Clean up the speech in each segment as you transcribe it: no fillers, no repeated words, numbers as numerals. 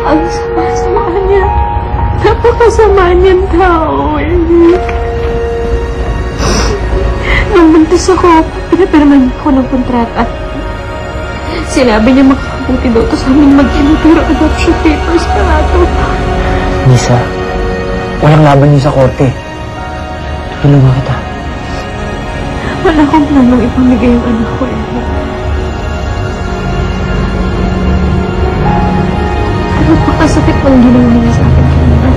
Ang sama-sama niya. Napakasama niyang tao, Eric. Nung buntis ako, pinapirman ko ng kontrata. Sinabi niya makakabuti daw to sa amin mag-ina, pero adoption papers pala to. Nisa, walang laban niyo sa korte. Tulungan kita. Wala akong planong ipamigay yung anak ko, Eric. Napakasakit ng ginawa niya sa akin kanina.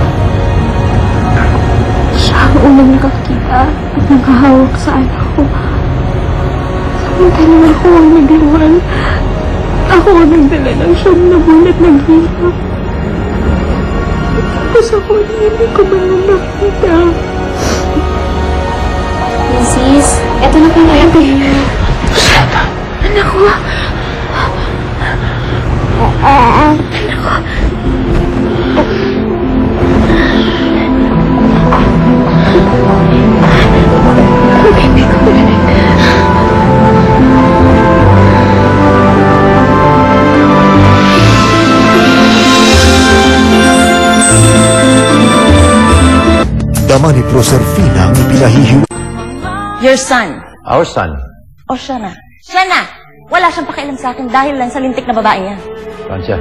Siya ang unang nakakita at nakahawak sa anak ko. Samantalang ako ang naglawan. Ako ang nagdala ng siyam na buwan at naghihirap. Tapos ako hindi ko man nakita. Mrs., eto na po na yung Anak ko. Anak ko. Baby ko. Dama ni Proserfina ang ipinahihiw. Your son. Our son. O siya na. Siya na! Wala siyang pakialam sa akin dahil lang sa lintik na babae niya. Francia,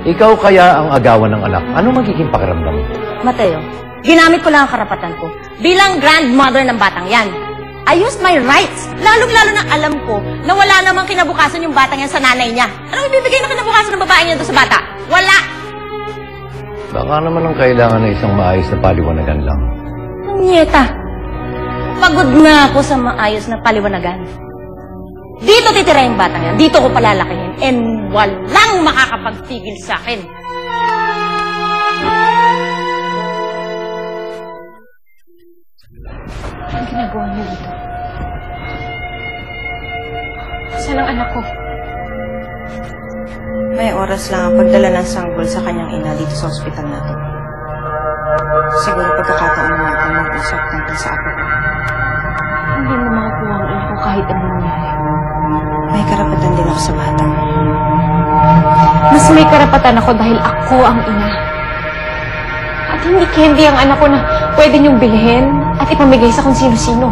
ikaw kaya ang agawan ng anak. Ano magiging pakiramdam mo? Mateo, ginamit ko lang ang karapatan ko bilang grandmother ng batang yan. I used my rights. Lalong-lalo na alam ko na wala namang kinabukasan yung batang yan sa nanay niya. Anong ibibigay na kinabukasan ng babae niya doon sa bata? Wala! Baka naman ang kailangan na isang maayos na paliwanagan lang. Nieta, pagod na ako sa maayos na paliwanagan. Dito titira yung batang yan. Dito ko palalakihin. And walang makakapagpigil sa akin. Anong ginagawa niyo dito? Saan ang anak ko? May oras lang ang pagdala ng sanggol sa kanyang ina dito sa ospital natin. Siguro pagkakataon natin mag-usap tungkol sa apo ko. Hindi mo makakuha ang anak ko kahit anong nangyari. May karapatan din ako sa bata. Mas may karapatan ako dahil ako ang ina. At hindi candy ang anak ko na pwede niyong bilhin at ipamigay sa kung sino-sino.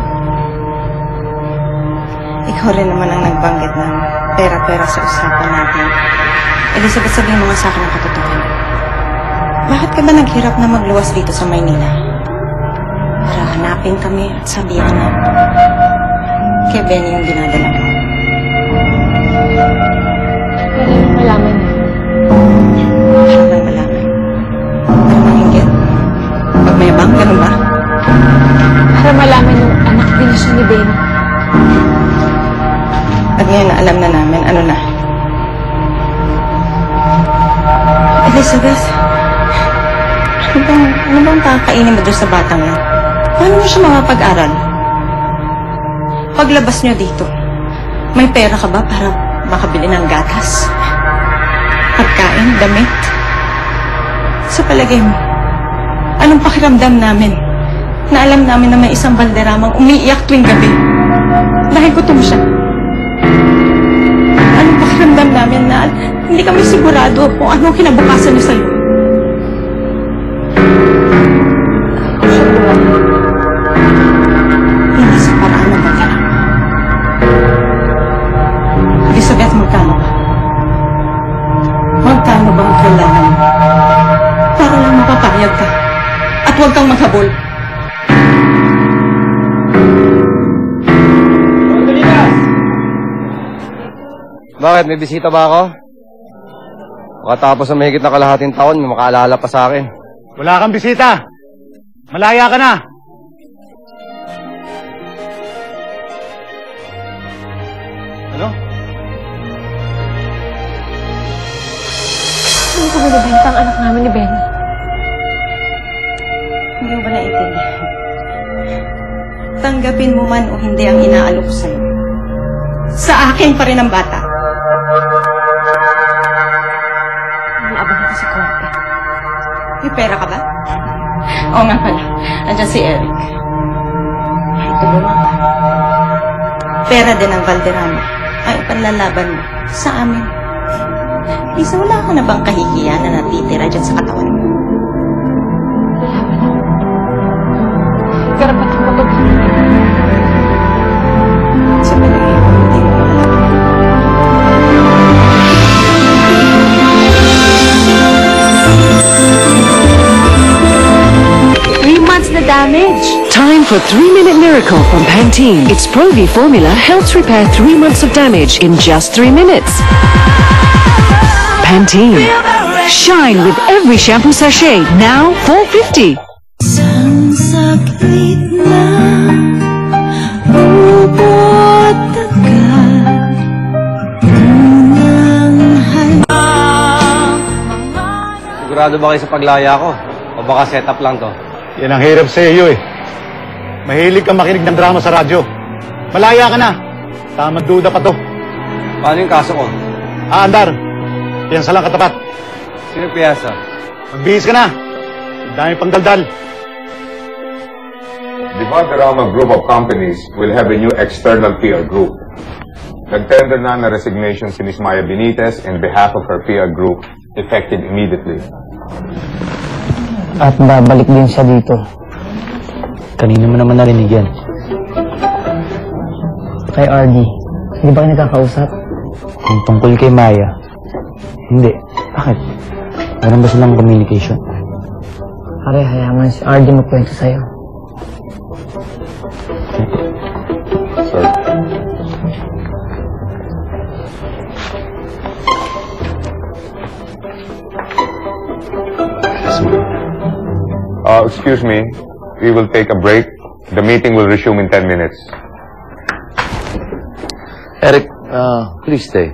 Ikaw rin naman ang nagbanggit ng pera-pera sa usapan natin. Elizabeth, sabihin mo nga sa akin ang katotohanan. Bakit ka ba naghirap na magluwas dito sa Maynila? Para hanapin kami at sabihan na kay Benny yung dinadala mo. Para malaman niyo. Para lang malaman. Para manginggit. Pagmayabang, ganun ba? Para malaman yung anak din siya ni Benny. At ngayon na alam na namin, ano na? Elizabeth, ano bang kakainin mo doon sa batang yan? Paano mo siya makapag-aral? Paglabas niyo dito, may pera ka ba para makabili ng gatas? Pagkain, damit? Sa palagay mo, anong pakiramdam namin na alam namin na may isang balderamang umiiyak tuwing gabi dahil gutom siya? Anong pakiramdam namin na hindi kami sigurado kung anong kinabukasan niyo sa'yo? Hindi sa paraan ng balderama. Elizabeth, magkano ba? Magkano ba ang kailangan mo? Para lang mapapayag ka at huwag kang maghabol. Bakit? May bisita ba ako? Makatapos ng mahigit na kalahating taon, may makaalala pa sa akin. Wala kang bisita. Malaya ka na. Ano? Hindi ko binibenta ang anak namin ni Benny. Hindi mo ba naiintindihan? Tanggapin mo man o hindi ang inaalok sa'yo. Sa akin pa rin ang bata. Nalabang ako sa korte. May pera ka ba? Oo nga pala. Andiyan si Eric. Tulungan ka. Pera din ang Valderrama ang ipanlalaban mo sa amin. Lisa, wala ka na bang kahihiyan na natitira dyan sa katawan mo? Karapatan ko to. Sa palagay mo, hindi mo malalaman. Na damage. Time for 3-Minute Miracle from Pantene. Its Pro-V formula helps repair 3 months of damage in just 3 minutes. Pantene. Shine with every shampoo sachet. Now $4.50. Sigurado ba kayo sa paglaya ko? O baka setup lang to? Yan ang hirap sa iyo eh. Mahilig kang makinig ng drama sa radyo. Malaya ka na. Tamang duda pa to. Paano yung kaso ko? Andar. Yan sa lang katapat. Sino piyasa? Magbihis ka na. Ang dami pang daldal. The Valderrama Group of Companies will have a new external PR group. Nag-tender na resignation si Ms. Maya Benitez in behalf of her PR group, effective immediately. At babalik din siya dito. Kanina mo naman narinig yan. Kay RD, hindi ba kayo nagkakausap? Kung tungkol kay Maya, hindi. Bakit? Meron ba silang communication? Pare, hayaman si RD magkwento sa'yo. Sir. Excuse me. We will take a break. The meeting will resume in 10 minutes. Eric, please stay.